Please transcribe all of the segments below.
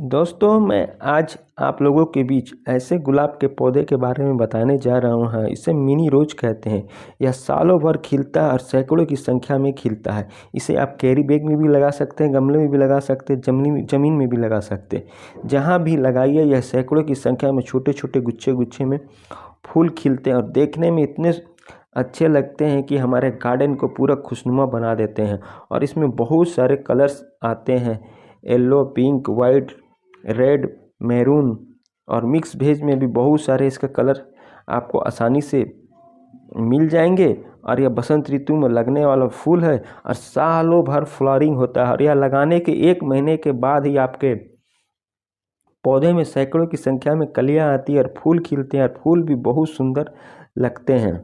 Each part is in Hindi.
दोस्तों मैं आज आप लोगों के बीच ऐसे गुलाब के पौधे के बारे में बताने जा रहा हूँ। इसे मिनी रोज कहते हैं। यह सालों भर खिलता है और सैकड़ों की संख्या में खिलता है। इसे आप कैरी बैग में भी लगा सकते हैं, गमले में भी लगा सकते हैं, ज़मीन में भी लगा सकते हैं। जहाँ भी लगाइए यह सैकड़ों की संख्या में छोटे छोटे गुच्छे गुच्छे में फूल खिलते हैं और देखने में इतने अच्छे लगते हैं कि हमारे गार्डन को पूरा खुशनुमा बना देते हैं। और इसमें बहुत सारे कलर्स आते हैं, yellow, pink, white, red, maroon और मिक्स भेज में भी बहुत सारे इसके कलर आपको आसानी से मिल जाएंगे। और यह बसंत ऋतु में लगने वाला फूल है और सालों भर फ्लावरिंग होता है। और यह लगाने के 1 महीने के बाद ही आपके पौधे में सैकड़ों की संख्या में कलियां आती है और फूल खिलते हैं और फूल भी बहुत सुंदर लगते हैं।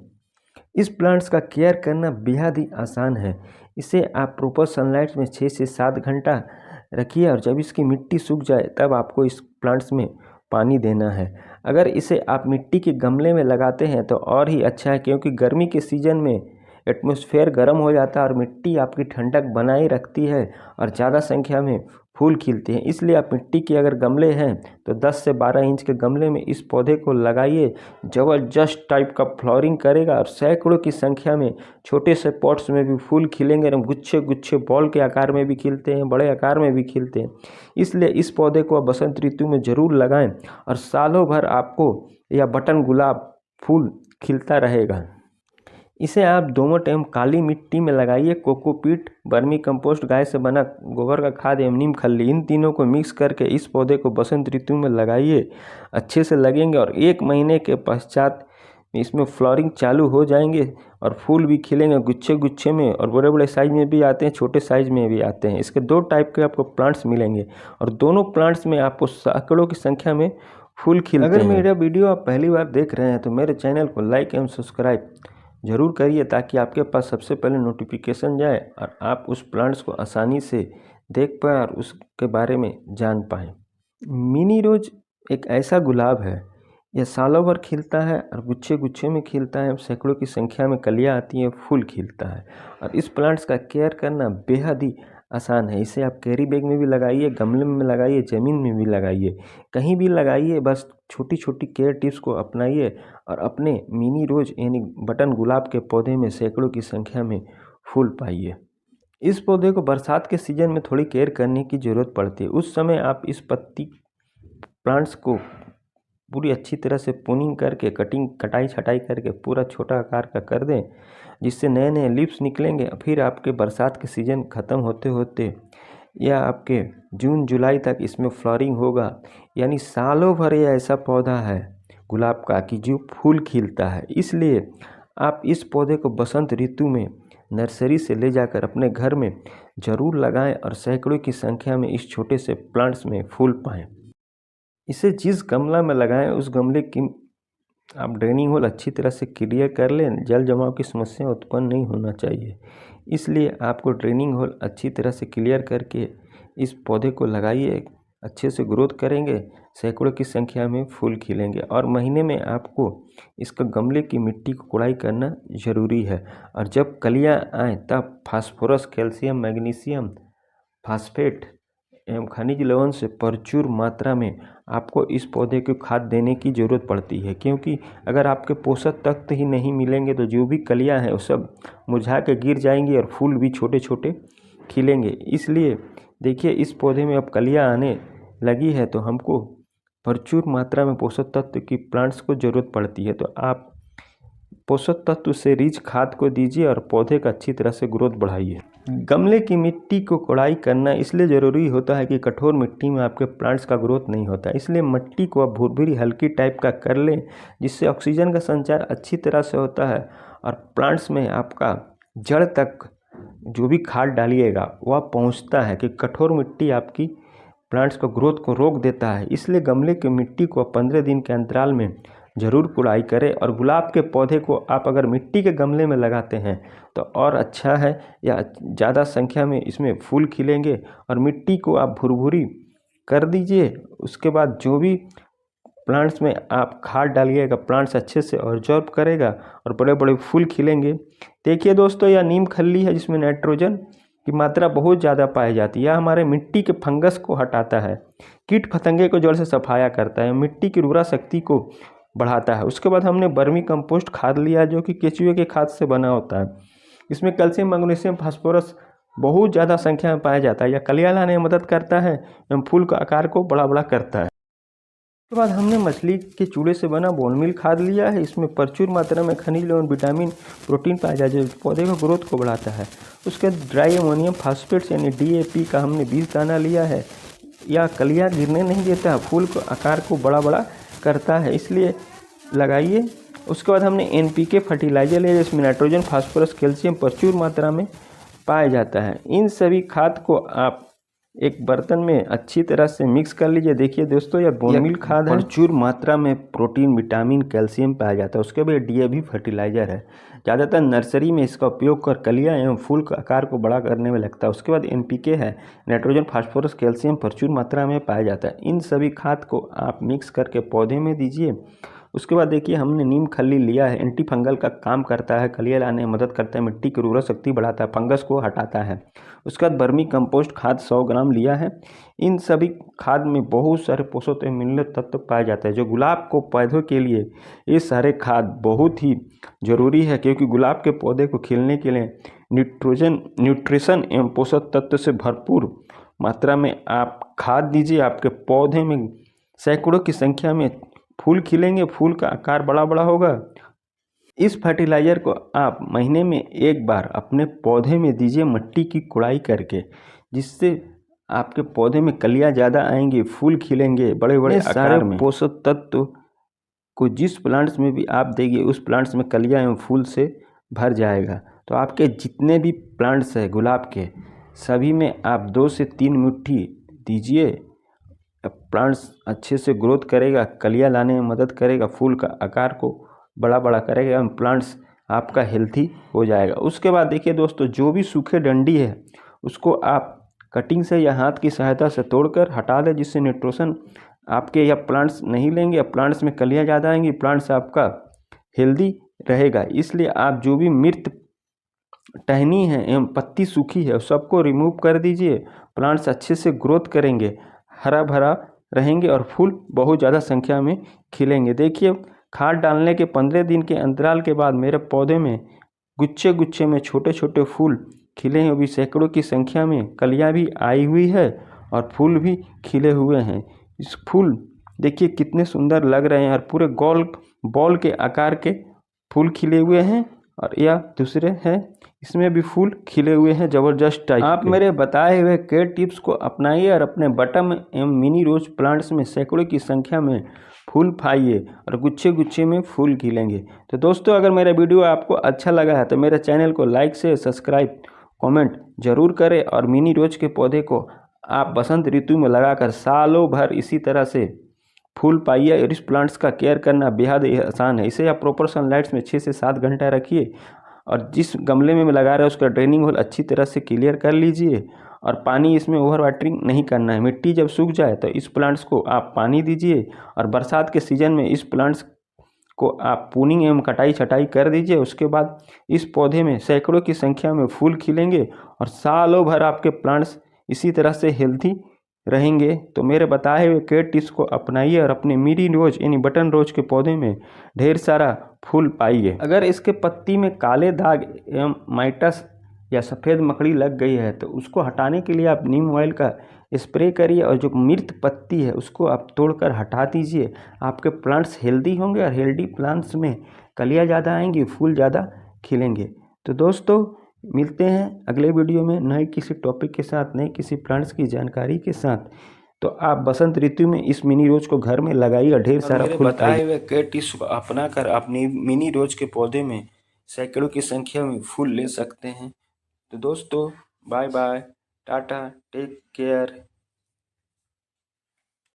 इस प्लांट्स का केयर करना बेहद ही आसान है। इसे आप प्रॉपर सनलाइट में 6 से 7 घंटा रखिए और जब इसकी मिट्टी सूख जाए तब आपको इस प्लांट्स में पानी देना है। अगर इसे आप मिट्टी के गमले में लगाते हैं तो और ही अच्छा है, क्योंकि गर्मी के सीज़न में एटमॉस्फेयर गर्म हो जाता है और मिट्टी आपकी ठंडक बनाए रखती है और ज़्यादा संख्या में फूल खिलते हैं। इसलिए आप मिट्टी के अगर गमले हैं तो 10 से 12 इंच के गमले में इस पौधे को लगाइए। ज़बरदस्त टाइप का फ्लावरिंग करेगा और सैकड़ों की संख्या में छोटे से पॉट्स में भी फूल खिलेंगे और गुच्छे गुच्छे बॉल के आकार में भी खिलते हैं, बड़े आकार में भी खिलते हैं। इसलिए इस पौधे को आप बसंत ऋतु में ज़रूर लगाएं और सालों भर आपको यह बटन गुलाब फूल खिलता रहेगा। इसे आप दोमट एवं काली मिट्टी में लगाइए। कोकोपीट, वर्मी कंपोस्ट, गाय से बना गोबर का खाद एवं नीम खल्ली, इन तीनों को मिक्स करके इस पौधे को बसंत ऋतु में लगाइए। अच्छे से लगेंगे और 1 महीने के पश्चात इसमें फ्लावरिंग चालू हो जाएंगे और फूल भी खिलेंगे गुच्छे गुच्छे में। और बड़े बड़े साइज में भी आते हैं, छोटे साइज में भी आते हैं। इसके 2 टाइप के आपको प्लांट्स मिलेंगे और दोनों प्लांट्स में आपको सैकड़ों की संख्या में फूल खिलते हैं। अगर मेरा वीडियो आप पहली बार देख रहे हैं तो मेरे चैनल को लाइक एवं सब्सक्राइब ज़रूर करिए, ताकि आपके पास सबसे पहले नोटिफिकेशन जाए और आप उस प्लांट्स को आसानी से देख पाएँ और उसके बारे में जान पाएँ। मिनी रोज एक ऐसा गुलाब है, यह सालों भर खिलता है और गुच्छे गुच्छे में खिलता है। सैकड़ों की संख्या में कलियां आती हैं, फूल खिलता है। और इस प्लांट्स का केयर करना बेहद ही आसान है। इसे आप कैरी बैग में भी लगाइए, गमले में लगाइए, ज़मीन में भी लगाइए, कहीं भी लगाइए। बस छोटी छोटी केयर टिप्स को अपनाइए और अपने मिनी रोज यानी बटन गुलाब के पौधे में सैकड़ों की संख्या में फूल पाइए। इस पौधे को बरसात के सीज़न में थोड़ी केयर करने की ज़रूरत पड़ती है। उस समय आप इस पत्ती प्लांट्स को पूरी अच्छी तरह से प्रूनिंग करके कटाई छटाई करके पूरा छोटा आकार का कर दें, जिससे नए नए लीव्स निकलेंगे। फिर आपके बरसात के सीज़न ख़त्म होते होते या आपके जून जुलाई तक इसमें फ्लावरिंग होगा। यानी सालों भर यह ऐसा पौधा है गुलाब का कि जो फूल खिलता है। इसलिए आप इस पौधे को बसंत ऋतु में नर्सरी से ले जाकर अपने घर में ज़रूर लगाएं और सैकड़ों की संख्या में इस छोटे से प्लांट्स में फूल पाएँ। इसे जिस गमला में लगाएं उस गमले की आप ड्रेनिंग होल अच्छी तरह से क्लियर कर लें। जल जमाव की समस्या उत्पन्न नहीं होना चाहिए, इसलिए आपको ड्रेनिंग होल अच्छी तरह से क्लियर करके इस पौधे को लगाइए। अच्छे से ग्रोथ करेंगे, सैकड़ों की संख्या में फूल खिलेंगे। और महीने में आपको इसका गमले की मिट्टी को कोड़ाई करना ज़रूरी है। और जब कलियाँ आएँ तब फास्फोरस, कैल्शियम, मैग्नीशियम, फास्फेट एवं खनिज लवण से प्रचुर मात्रा में आपको इस पौधे को खाद देने की ज़रूरत पड़ती है। क्योंकि अगर आपके पोषक तत्व ही नहीं मिलेंगे तो जो भी कलियां हैं वो सब मुरझा के गिर जाएंगी और फूल भी छोटे छोटे खिलेंगे। इसलिए देखिए, इस पौधे में अब कलियां आने लगी है तो हमको प्रचुर मात्रा में पोषक तत्व की प्लांट्स को ज़रूरत पड़ती है। तो आप पोषक तत्व से रिच खाद को दीजिए और पौधे का अच्छी तरह से ग्रोथ बढ़ाइए। गमले की मिट्टी को कोड़ाई करना इसलिए ज़रूरी होता है कि कठोर मिट्टी में आपके प्लांट्स का ग्रोथ नहीं होता। इसलिए मिट्टी को आप भुरभुरी हल्की टाइप का कर लें, जिससे ऑक्सीजन का संचार अच्छी तरह से होता है और प्लांट्स में आपका जड़ तक जो भी खाद डालिएगा वह पहुंचता है। कि कठोर मिट्टी आपकी प्लांट्स को ग्रोथ को रोक देता है। इसलिए गमले की मिट्टी को 15 दिन के अंतराल में ज़रूर कुड़ाई करें। और गुलाब के पौधे को आप अगर मिट्टी के गमले में लगाते हैं तो और अच्छा है, या ज़्यादा संख्या में इसमें फूल खिलेंगे। और मिट्टी को आप भुरभुरी कर दीजिए। उसके बाद जो भी प्लांट्स में आप खाद डालिएगा, प्लांट्स अच्छे से ऑब्जॉर्ब करेगा और बड़े बड़े फूल खिलेंगे। देखिए दोस्तों, यह नीम खल्ली है जिसमें नाइट्रोजन की मात्रा बहुत ज़्यादा पाई जाती है। यह हमारे मिट्टी के फंगस को हटाता है, कीट फतंगे को जड़ से सफाया करता है, मिट्टी की उर्वरा शक्ति को बढ़ाता है। उसके बाद हमने वर्मी कंपोस्ट खाद लिया जो कि केचुए के खाद से बना होता है। इसमें कैल्शियम, मैग्नीशियम, फास्फोरस बहुत ज़्यादा संख्या में पाया जाता है। यह कलियाँ लाने में मदद करता है एवं फूल का आकार को बड़ा बड़ा करता है। उसके बाद हमने मछली के चूड़े से बना बोन मील खाद लिया है। इसमें प्रचुर मात्रा में खनिज एवं विटामिन, प्रोटीन पाया जाता है जो पौधे का ग्रोथ को बढ़ाता है। उसके बाद ड्राई अमोनियम फास्फेट यानी DAP का हमने 20 दाना लिया है। यह कलियाँ गिरने नहीं देता है, फूल को आकार को बड़ा बड़ा करता है, इसलिए लगाइए। उसके बाद हमने NPK फर्टिलाइजर लिया जिसमें नाइट्रोजन, फास्फोरस, कैल्शियम प्रचुर मात्रा में पाया जाता है। इन सभी खाद को आप एक बर्तन में अच्छी तरह से मिक्स कर लीजिए। देखिए दोस्तों, यह बोन मील खाद है, प्रचुर मात्रा में प्रोटीन, विटामिन, कैल्शियम पाया जाता है। उसके बाद DAP फर्टिलाइजर है, ज़्यादातर नर्सरी में इसका उपयोग कर कलियाँ एवं फूल का आकार को बड़ा करने में लगता है। उसके बाद NPK है, नाइट्रोजन, फास्फोरस, कैल्शियम प्रचुर मात्रा में पाया जाता है। इन सभी खाद को आप मिक्स करके पौधे में दीजिए। उसके बाद देखिए हमने नीम खली लिया है, एंटी फंगल का काम करता है, कलियाँ लाने में मदद करता है, मिट्टी की उर्वरा शक्ति बढ़ाता है, फंगस को हटाता है। उसके बाद वर्मी कंपोस्ट खाद 100 ग्राम लिया है। इन सभी खाद में बहुत सारे पोषक एवं मिनरल तत्व पाए जाते हैं जो गुलाब को पौधों के लिए ये सारे खाद बहुत ही ज़रूरी है, क्योंकि गुलाब के पौधे को खिलने के लिए न्यूट्रिशन एवं पोषक तत्व से भरपूर मात्रा में आप खाद दीजिए। आपके पौधे में सैकड़ों की संख्या में फूल खिलेंगे, फूल का आकार बड़ा बड़ा होगा। इस फर्टिलाइज़र को आप महीने में एक बार अपने पौधे में दीजिए मिट्टी की गुड़ाई करके, जिससे आपके पौधे में कलियाँ ज़्यादा आएंगी, फूल खिलेंगे बड़े बड़े आकार में। पोषक तत्व को जिस प्लांट्स में भी आप देंगे उस प्लांट्स में कलियाँ एवं फूल से भर जाएगा। तो आपके जितने भी प्लांट्स हैं गुलाब के, सभी में आप 2 से 3 मुट्ठी दीजिए। प्लांट्स अच्छे से ग्रोथ करेगा, कलियाँ लाने में मदद करेगा, फूल का आकार को बड़ा बड़ा करेगा एवं प्लांट्स आपका हेल्थी हो जाएगा। उसके बाद देखिए दोस्तों, जो भी सूखे डंडी है उसको आप कटिंग से या हाथ की सहायता से तोड़कर हटा दें, जिससे नाइट्रोजन आपके या प्लांट्स नहीं लेंगे, प्लांट्स में कलियाँ ज़्यादा आएंगी, प्लांट्स आपका हेल्दी रहेगा। इसलिए आप जो भी मृत टहनी है एवं पत्ती सूखी है सबको रिमूव कर दीजिए। प्लांट्स अच्छे से ग्रोथ करेंगे, हरा भरा रहेंगे और फूल बहुत ज़्यादा संख्या में खिलेंगे। देखिए, खाद डालने के 15 दिन के अंतराल के बाद मेरे पौधे में गुच्छे गुच्छे में छोटे छोटे फूल खिले हैं। अभी सैकड़ों की संख्या में कलियाँ भी आई हुई है और फूल भी खिले हुए हैं। इस फूल देखिए कितने सुंदर लग रहे हैं और पूरे गोल बॉल के आकार के फूल खिले हुए हैं। और यह दूसरे हैं, इसमें भी फूल खिले हुए हैं ज़बरदस्त टाइप के। आप मेरे बताए हुए केयर टिप्स को अपनाइए और अपने बटम एवं मिनी रोज प्लांट्स में सैकड़ों की संख्या में फूल पाइए और गुच्छे गुच्छे में फूल खिलेंगे। तो दोस्तों, अगर मेरा वीडियो आपको अच्छा लगा है तो मेरे चैनल को लाइक से सब्सक्राइब कमेंट जरूर करें और मिनी रोज के पौधे को आप बसंत ऋतु में लगाकर सालों भर इसी तरह से फूल पाइए। और इस प्लांट्स का केयर करना बेहद आसान है। इसे आप प्रॉपर सनलाइट्स में 6 से 7 घंटा रखिए और जिस गमले में लगा रहे हैं उसका ड्रेनिंग होल अच्छी तरह से क्लियर कर लीजिए और पानी इसमें ओवर वाटरिंग नहीं करना है। मिट्टी जब सूख जाए तो इस प्लांट्स को आप पानी दीजिए और बरसात के सीज़न में इस प्लांट्स को आप प्रूनिंग एवं कटाई छटाई कर दीजिए। उसके बाद इस पौधे में सैकड़ों की संख्या में फूल खिलेंगे और सालों भर आपके प्लांट्स इसी तरह से हेल्थी रहेंगे। तो मेरे बताए हुए केयर टिप्स को अपनाइए और अपने मिनी रोज यानी बटन रोज के पौधे में ढेर सारा फूल पाइए। अगर इसके पत्ती में काले दाग एवं माइटस या सफ़ेद मकड़ी लग गई है तो उसको हटाने के लिए आप नीम ऑयल का स्प्रे करिए और जो मृत पत्ती है उसको आप तोड़कर हटा दीजिए। आपके प्लांट्स हेल्दी होंगे और हेल्दी प्लांट्स में कलियाँ ज़्यादा आएंगी, फूल ज़्यादा खिलेंगे। तो दोस्तों, मिलते हैं अगले वीडियो में नए किसी टॉपिक के साथ, नए किसी प्लांट्स की जानकारी के साथ। तो आप बसंत ऋतु में इस मिनी रोज को घर में लगाइए और ढेर सारा फूल बताए हुए केयर टिप्स को अपना कर अपनी मिनी रोज के पौधे में सैकड़ों की संख्या में फूल ले सकते हैं। तो दोस्तों, bye bye, ta ta, take care.